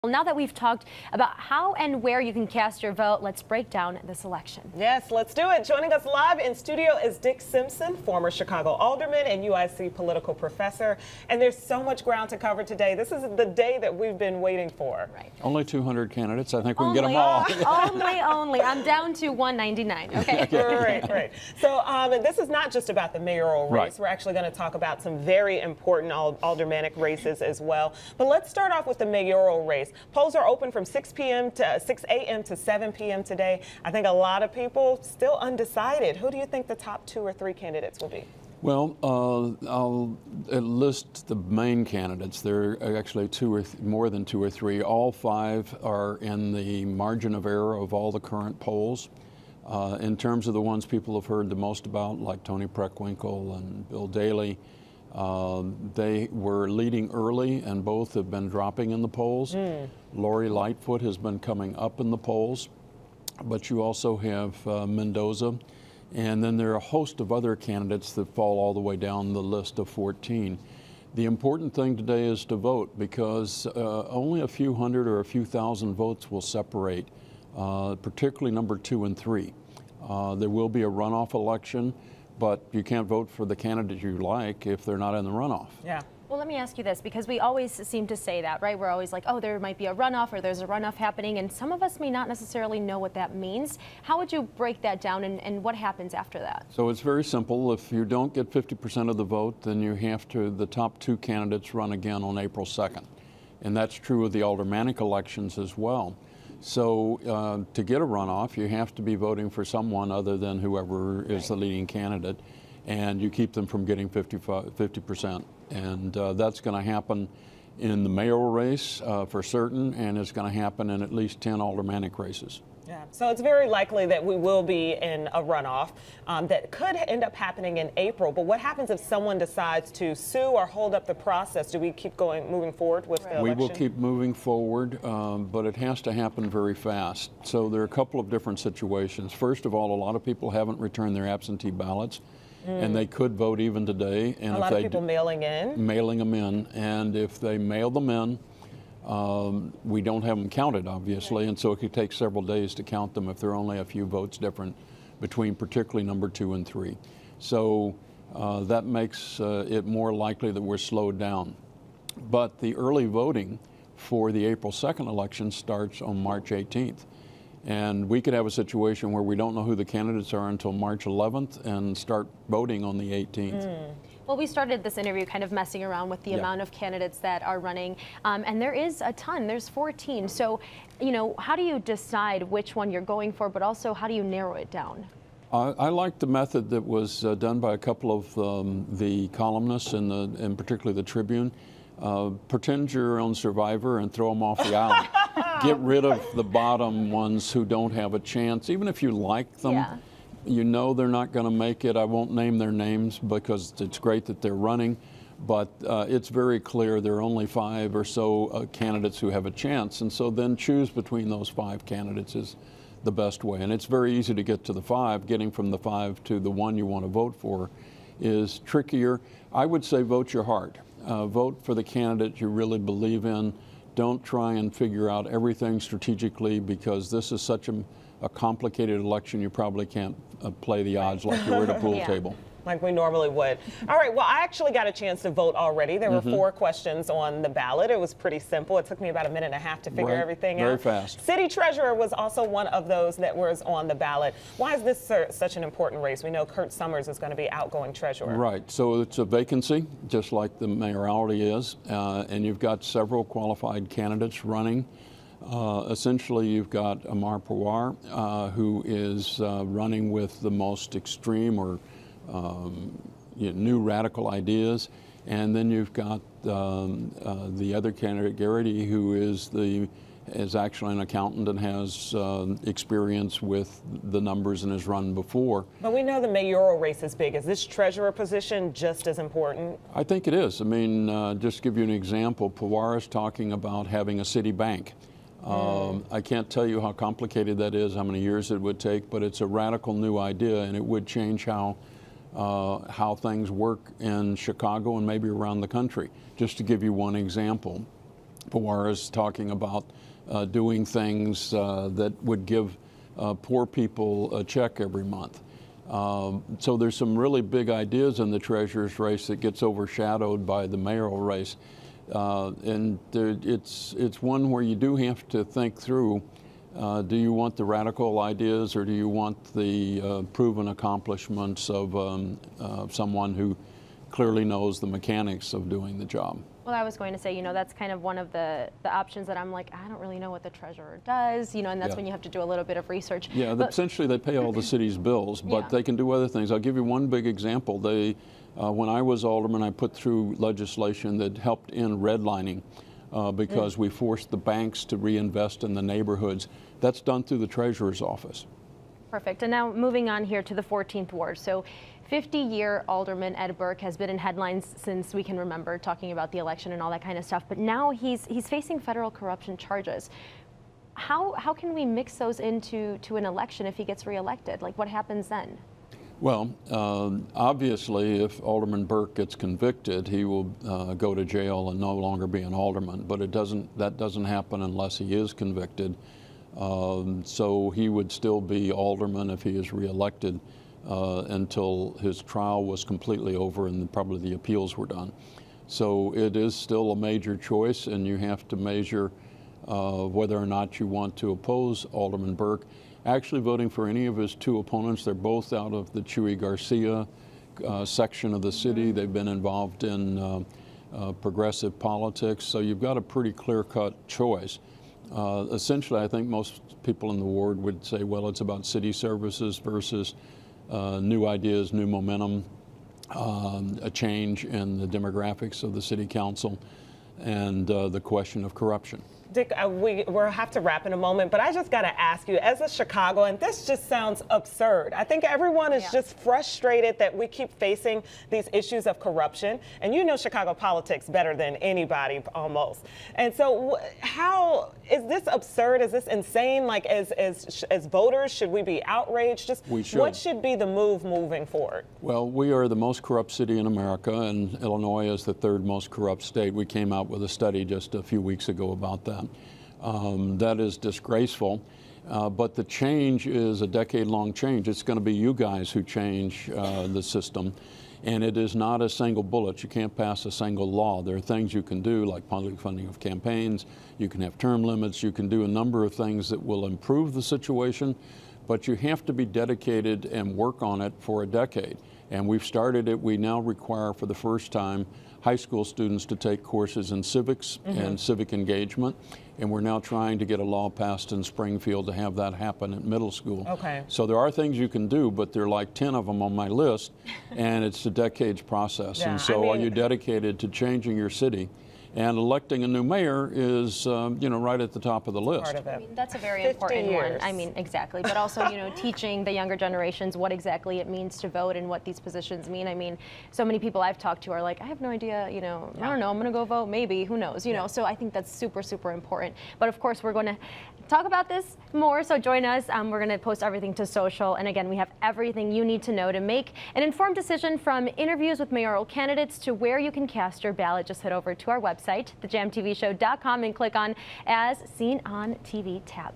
Well, now that we've talked about how and where you can cast your vote, let's break down this election. Yes, let's do it. Joining us live in studio is Dick Simpson, former Chicago alderman and UIC political professor. And there's so much ground to cover today. This is the day that we've been waiting for. Right. Only 200 candidates. I think we can get them all. only. I'm down to 199. Okay. Right. So this is not just about the mayoral race. Right. We're actually going to talk about some very important aldermanic races as well. But let's start off with the mayoral race. Polls are open from 6 a.m. to 7 p.m. today. I think a lot of people still undecided. Who do you think the top 2 or 3 candidates will be? Well, I'll list the main candidates. There are actually more than 2 or 3. All 5 are in the margin of error of all the current polls. In terms of the ones people have heard the most about, like Tony Preckwinkle and Bill Daley, they were leading early and both have been dropping in the polls. Lori Lightfoot has been coming up in the polls, but you also have Mendoza, and then there are a host of other candidates that fall all the way down the list of 14. The important thing today is to vote, because only a few hundred or a few thousand votes will separate, particularly number 2 and 3. There will be a runoff election, but you can't vote for the candidate you like if they're not in the runoff. Yeah. Well, let me ask you this, because we always seem to say that, right? We're always like, oh, there might be a runoff or there's a runoff happening, and some of us may not necessarily know what that means. How would you break that down, and what happens after that? So it's very simple. If you don't get 50% of the vote, then you have to, the top 2 candidates run again on April 2nd. And that's true of the aldermanic elections as well. So to get a runoff, you have to be voting for someone other than whoever is the leading candidate, and you keep them from getting 50%. And that's going to happen in the mayoral race for certain, and it's going to happen in at least 10 aldermanic races. Yeah, so it's very likely that we will be in a runoff that could end up happening in April. But what happens if someone decides to sue or hold up the process? Do we keep moving forward with the election? We will keep moving forward, but it has to happen very fast. So there are a couple of different situations. First of all, a lot of people haven't returned their absentee ballots, and they could vote even today. And a lot of people mailing them in. And if they mail them in, we don't have them counted, obviously, and so it could take several days to count them if there are only a few votes different between particularly number 2 and 3. So that makes it more likely that we're slowed down. But the early voting for the April 2nd election starts on March 18th. And we could have a situation where we don't know who the candidates are until March 11th and start voting on the 18th. Well, we started this interview kind of messing around with the amount of candidates that are running, and there is a ton. There's 14. So, you know, how do you decide which one you're going for, but also how do you narrow it down? I like the method that was done by a couple of the columnists, and particularly the Tribune. Pretend you're your own survivor and throw them off the island. Get rid of the bottom ones who don't have a chance, even if you like them. Yeah. You know they're not going to make it. I won't name their names because it's great that they're running, but it's very clear there are only 5 or so candidates who have a chance, and so then choose between those 5 candidates is the best way. And it's very easy to get to the 5. Getting from the 5 to the one you want to vote for is trickier. I would say vote your heart. Vote for the candidate you really believe in. Don't try and figure out everything strategically, because this is such a complicated election. You probably can't play the odds like you were at a pool table. Like we normally would. All right, well, I actually got a chance to vote already. There were 4 questions on the ballot. It was pretty simple. It took me about a minute and a half to figure everything out. Very fast. City treasurer was also one of those that was on the ballot. Why is this such an important race? We know Kurt Summers is going to be outgoing treasurer. Right, so it's a vacancy, just like the mayoralty is, and you've got several qualified candidates running. Essentially, you've got Amar Pawar, who is running with the most extreme or new radical ideas, and then you've got the other candidate, Garrity, who is actually an accountant and has experience with the numbers and has run before. But we know the mayoral race is big. Is this treasurer position just as important? I think it is. I mean, just to give you an example, Pawar is talking about having a city bank. I can't tell you how complicated that is, how many years it would take, but it's a radical new idea, and it would change how things work in Chicago and maybe around the country. Just to give you one example, As talking about doing things that would give poor people a check every month. So there's some really big ideas in the treasurer's race that gets overshadowed by the mayoral race. It's one where you do have to think through, do you want the radical ideas or do you want the proven accomplishments of someone who clearly knows the mechanics of doing the job? Well, I was going to say, you know, that's kind of one of the options that I'm like, I don't really know what the treasurer does, you know, and that's when you have to do a little bit of research. Yeah, essentially they pay all the city's bills, but they can do other things. I'll give you one big example. When I was alderman, I put through legislation that helped end redlining because we forced the banks to reinvest in the neighborhoods. That's done through the treasurer's office. Perfect. And now moving on here to the 14th ward. So 50-year Alderman Ed Burke has been in headlines since we can remember, talking about the election and all that kind of stuff. But now he's facing federal corruption charges. How can we mix those into an election if he gets reelected? Like, what happens then? Well, obviously, if Alderman Burke gets convicted, he will go to jail and no longer be an alderman. But that doesn't happen unless he is convicted. So he would still be alderman if he is reelected until his trial was completely over and probably the appeals were done. So it is still a major choice, and you have to measure whether or not you want to oppose Alderman Burke. Actually voting for any of his two opponents, they're both out of the Chuy Garcia section of the city. They've been involved in progressive politics, so you've got a pretty clear-cut choice. Essentially, I think most people in the ward would say, well, it's about city services versus new ideas, new momentum, a change in the demographics of the city council, and the question of corruption. Dick, we'll have to wrap in a moment, but I just got to ask you, as a Chicagoan, this just sounds absurd. I think everyone is just frustrated that we keep facing these issues of corruption, and you know Chicago politics better than anybody almost. And so how is this absurd? Is this insane? Like, as voters, should we be outraged? We should. What should be the move moving forward? Well, we are the most corrupt city in America, and Illinois is the third most corrupt state. We came out with a study just a few weeks ago about that. That is disgraceful, but the change is a decade-long change. It's going to be you guys who change the system, and it is not a single bullet. You can't pass a single law. There are things you can do, like public funding of campaigns. You can have term limits. You can do a number of things that will improve the situation, but you have to be dedicated and work on it for a decade. And we've started it. We now require, for the first time, high school students to take courses in civics and civic engagement. And we're now trying to get a law passed in Springfield to have that happen at middle school. Okay. So there are things you can do, but there are like 10 of them on my list, and it's a decades process. Yeah, and so are you dedicated to changing your city? And electing a new mayor is, right at the top of the list. Part of it. I mean, that's a very 50 important years. one. I mean, exactly. But also, teaching the younger generations what exactly it means to vote and what these positions mean. I mean, so many people I've talked to are like, I have no idea, I don't know, I'm going to go vote, maybe, who knows, know. So I think that's super, super important. But of course, we're going to talk about this more, so join us. We're going to post everything to social. And again, we have everything you need to know to make an informed decision, from interviews with mayoral candidates to where you can cast your ballot. Just head over to our website, thejamtvshow.com, and click on As Seen on TV tab.